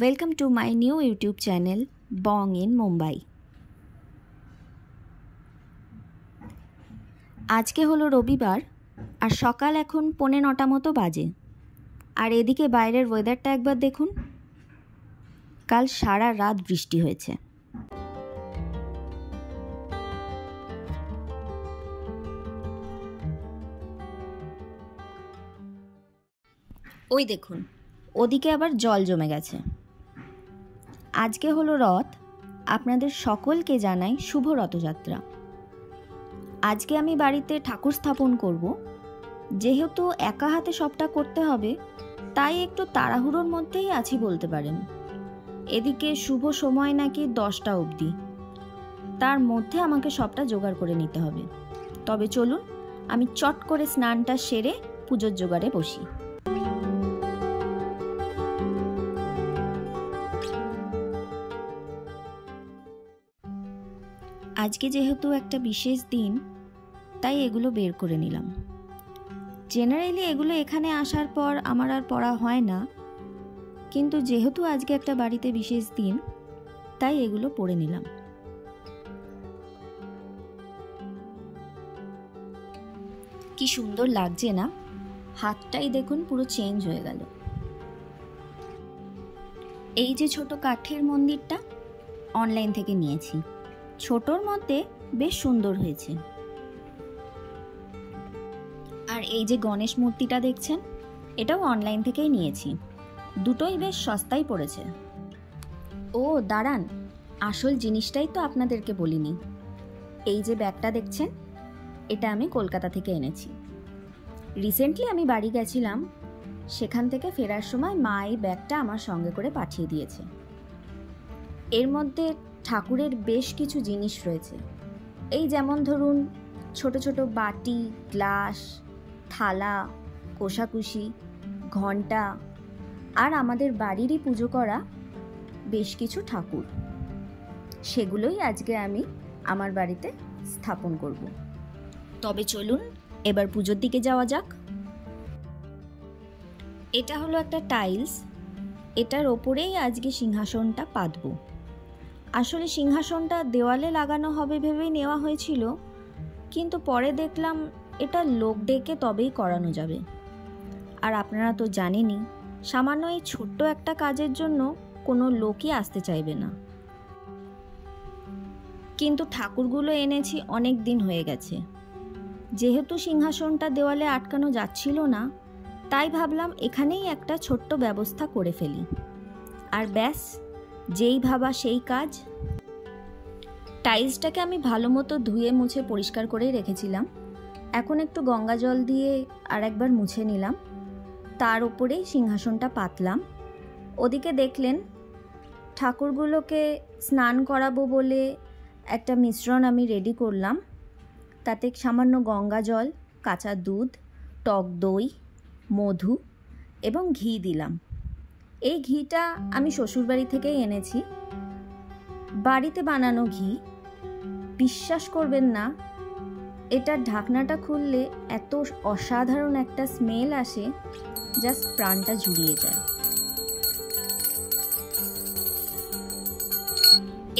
Welcome to my new YouTube channel Bong in Mumbai। আজকে হলো রবিবার আর সকাল এখন 9:45 মতো বাজে। আর এদিকে বাইরের ওয়েদারটা একবার দেখুন, কাল সারা রাত বৃষ্টি হয়েছে। ওই দেখুন, ওদিকে আবার জল জমে গেছে। আজকে হলো রথ। আপনাদের সকলকে জানাই শুভ রথযাত্রা। আজকে আমি বাড়িতে ঠাকুর স্থাপন করব। যেহেতু একা হাতে সবটা করতে হবে, তাই একটু তাড়াহুড়োর মধ্যেই আছি বলতে পারেন। এদিকে শুভ সময় নাকি 10টা অবধি, তার মধ্যে আমাকে সবটা জোগাড় করে নিতে হবে। তবে চলুন আমি চট করে স্নানটা সেরে পুজোর জোগাড়ে বসি। আজকে যেহেতু একটা বিশেষ দিন, তাই এগুলো বের করে নিলাম। জেনারেলি এগুলো এখানে আসার পর আমার আর পড়া হয় না, কিন্তু যেহেতু আজকে একটা বাড়িতে বিশেষ দিন, তাই এগুলো পড়ে নিলাম। কি সুন্দর লাগছে না? হাতটাই দেখুন পুরো চেঞ্জ হয়ে গেল। এই যে ছোট কাঠের মন্দিরটা অনলাইন থেকে নিয়েছি। ছোটর মধ্যে বেশ সুন্দর হয়েছে। আর এই যে গণেশ মূর্তিটা দেখছেন, এটাও অনলাইন থেকেই নিয়েছি। দুটোই বেশ সস্তায় পড়েছে। ও দাঁড়ান, আসল জিনিসটাই তো আপনাদেরকে বলিনি। এই যে ব্যাগটা দেখছেন, এটা আমি কলকাতা থেকে এনেছি। রিসেন্টলি আমি বাড়ি গেছিলাম, সেখান থেকে ফেরার সময় মা এই ব্যাগটা আমার সঙ্গে করে পাঠিয়ে দিয়েছে। এর মধ্যে ঠাকুরের বেশ কিছু জিনিস রয়েছে। এই যেমন ধরুন ছোট ছোট বাটি, গ্লাস, থালা, কোষাকুষি, ঘণ্টা, আর আমাদের বাড়িরই পুজো করা বেশ কিছু ঠাকুর। সেগুলোই আজকে আমি আমার বাড়িতে স্থাপন করব। তবে চলুন এবার পুজোর দিকে যাওয়া যাক। এটা হলো একটা টাইলস। এটার ওপরেই আজকে সিংহাসনটা পাতবো। আসলে সিংহাসনটা দেওয়ালে লাগানো হবে ভেবেই নেওয়া হয়েছিল, কিন্তু পরে দেখলাম এটা লোক ডেকে তবেই করানো যাবে। আর আপনারা তো জানেনই, সামান্য এই ছোট্ট একটা কাজের জন্য কোনো লোকই আসতে চাইবে না। কিন্তু ঠাকুরগুলো এনেছি অনেক দিন হয়ে গেছে। যেহেতু সিংহাসনটা দেওয়ালে আটকানো যাচ্ছিল না, তাই ভাবলাম এখানেই একটা ছোট্ট ব্যবস্থা করে ফেলি। আর ব্যাস, যেই ভাবা সেই কাজ। টাইলসটাকে আমি ভালো মতো ধুয়ে মুছে পরিষ্কার করেই রেখেছিলাম। এখন একটু গঙ্গা জল দিয়ে আর একবার মুছে নিলাম। তার উপরেই সিংহাসনটা পাতলাম। ওদিকে দেখলেন ঠাকুরগুলোকে স্নান করাবো বলে একটা মিশ্রণ আমি রেডি করলাম। তাতে সামান্য গঙ্গা জল, কাঁচা দুধ, টক দই, মধু এবং ঘি দিলাম। এই ঘিটা আমি শ্বশুরবাড়ি থেকেই এনেছি, বাড়িতে বানানো ঘি। বিশ্বাস করবেন না, এটার ঢাকনাটা খুললে এত অসাধারণ একটা স্মেল আসে, জাস্ট প্রাণটা জুড়িয়ে যায়।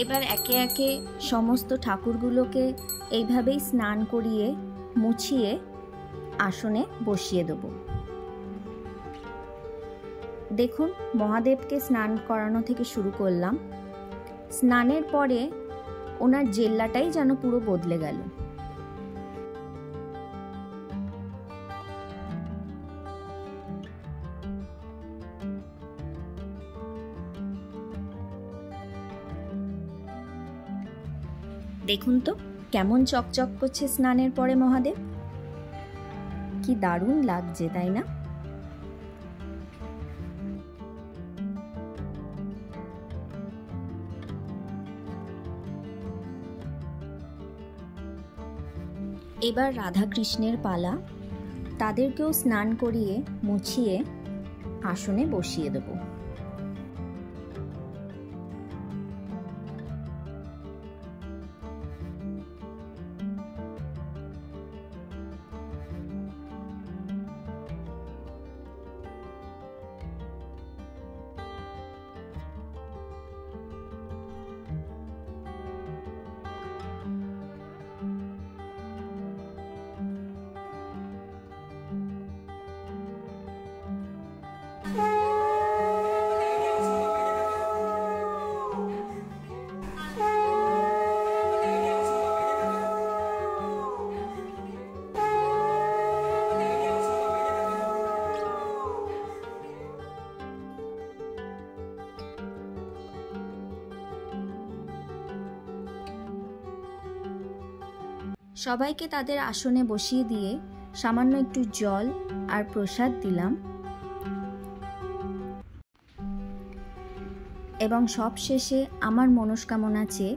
এবার একে একে সমস্ত ঠাকুরগুলোকে এইভাবেই স্নান করিয়ে মুছিয়ে আসনে বসিয়ে দেব। দেখুন, মহাদেবকে স্নান করানো থেকে শুরু করলাম। স্নানের পরে ওনার জেল্লাটাই যেন পুরো বদলে গেল। দেখুন তো কেমন চকচক করছে স্নানের পরে মহাদেব। কি দারুণ লাগছে, তাই না? এবার রাধা কৃষ্ণের পালা। তাদেরকেও স্নান করিয়ে মুছিয়ে আসনে বসিয়ে দেব। সবাইকে তাদের আসনে বসিয়ে দিয়ে সামান্য একটু জল আর প্রসাদ দিলাম এবং সব শেষে আমার মনস্কামনা চেয়ে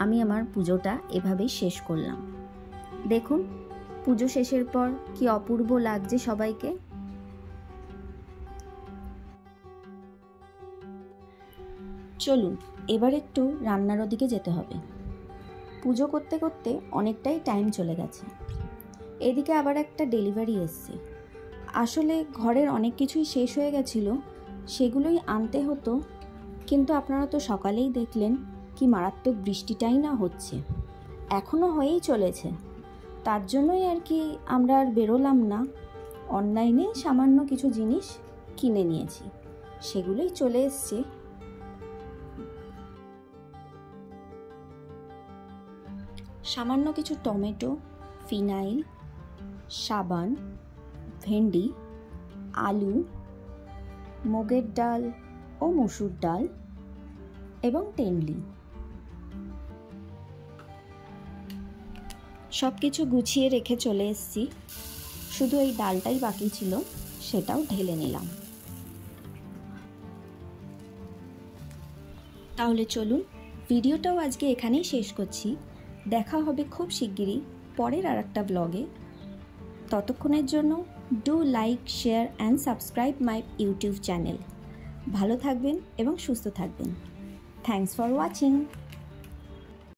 আমি আমার পুজোটা এভাবেই শেষ করলাম। দেখুন পুজো শেষের পর কি অপূর্ব লাগছে সবাইকে। চলুন এবার একটু রান্নার ওদিকে যেতে হবে। পুজো করতে করতে অনেকটাই টাইম চলে গেছে। এদিকে আবার একটা ডেলিভারি এসছে। আসলে ঘরের অনেক কিছুই শেষ হয়ে গেছিলো, সেগুলোই আনতে হতো, কিন্তু আপনারা তো সকালেই দেখলেন কি মারাত্মক বৃষ্টিটাই না হচ্ছে, এখনও হয়েই চলেছে। তার জন্যই আর কি আমরা আর বেরোলাম না, অনলাইনে সামান্য কিছু জিনিস কিনে নিয়েছি, সেগুলোই চলে এসছে। সামান্য কিছু টমেটো, ফিনাইল, সাবান, ভেন্ডি, আলু, মুগের ডাল ও মসুর ডাল এবং তেঁতুলি, সব কিছু গুছিয়ে রেখে চলে এসেছি। শুধু এই ডালটাই বাকি ছিল, সেটাও ঢেলে নিলাম। তাহলে চলুন ভিডিওটাও আজকে এখানেই শেষ করছি। দেখা হবে খুব শিগগিরই পরের আরেকটা ব্লগে। ততক্ষণের জন্য do like, share and subscribe my YouTube channel. ভালো থাকবেন এবং সুস্থ থাকবেন। Thanks for watching.